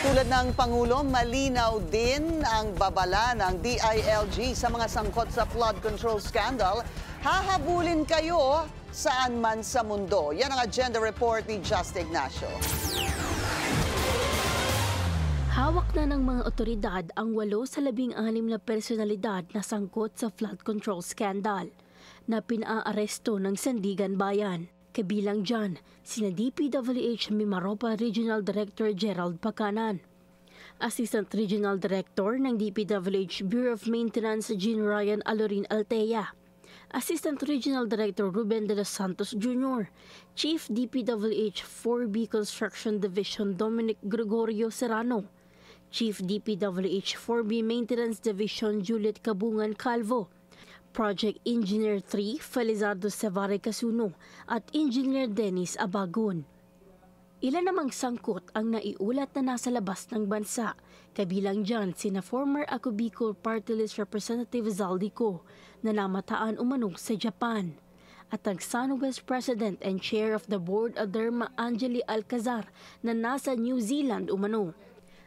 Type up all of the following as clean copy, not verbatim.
Tulad ng Pangulo, malinaw din ang babala ng DILG sa mga sangkot sa flood control scandal. Hahabulin kayo saan man sa mundo. Yan ang agenda report ni Just Ignacio. Hawak na ng mga otoridad ang 8 sa 16 na personalidad na sangkot sa flood control scandal na pinaaresto ng Sandigan Bayan. Kabilang dyan, sina DPWH Mimaropa Regional Director Gerald Pacanan, Assistant Regional Director ng DPWH Bureau of Maintenance Jean Ryan Alorin Altea, Assistant Regional Director Ruben de los Santos Jr., Chief DPWH 4B Construction Division Dominic Gregorio Serrano, Chief DPWH 4B Maintenance Division Juliet Cabungan Calvo, Project Engineer 3 Felizardo Savare Casuno at Engineer Dennis Abagon. Ilan namang sangkot ang naiulat na nasa labas ng bansa, kabilang dyan sina former Ako Bicol Party List Representative Zaldico na namataan umano sa Japan, at ang SunWest President and Chair of the Board Aderma Angeli Alcazar na nasa New Zealand umano.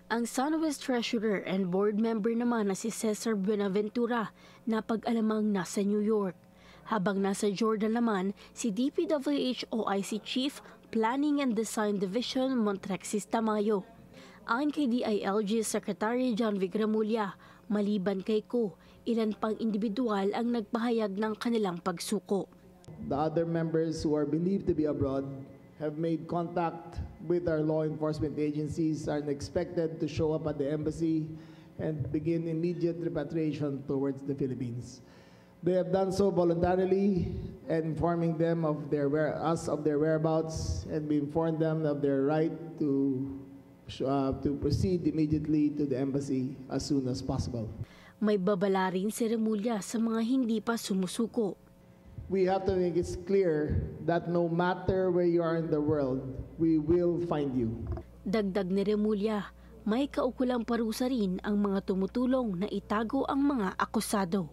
Ang SunWest Treasurer and Board Member naman na si Cesar Buenaventura na pag-alamang nasa New York. Habang nasa Jordan naman, si DPWH OIC Chief Planning and Design Division Montrexis Tamayo. Ayon kay DILG Secretary John Vigramulya, maliban kay Ko, ilan pang individual ang nagpahayag ng kanilang pagsuko. The other members who are believed to be abroad have made contact with our law enforcement agencies, are expected to show up at the embassy and begin immediate repatriation towards the Philippines. They have done so voluntarily and informing them of their whereabouts, and we informed them of their right to proceed immediately to the embassy as soon as possible. May babala rin si Remulla sa mga hindi pa sumusuko. We have to make it clear that no matter where you are in the world, we will find you. Dagdag ni Remulla, may kaukulang parusa rin ang mga tumutulong na itago ang mga akusado.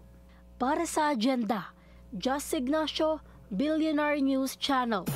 Para sa agenda, Just Ignacio, Billionaire News Channel.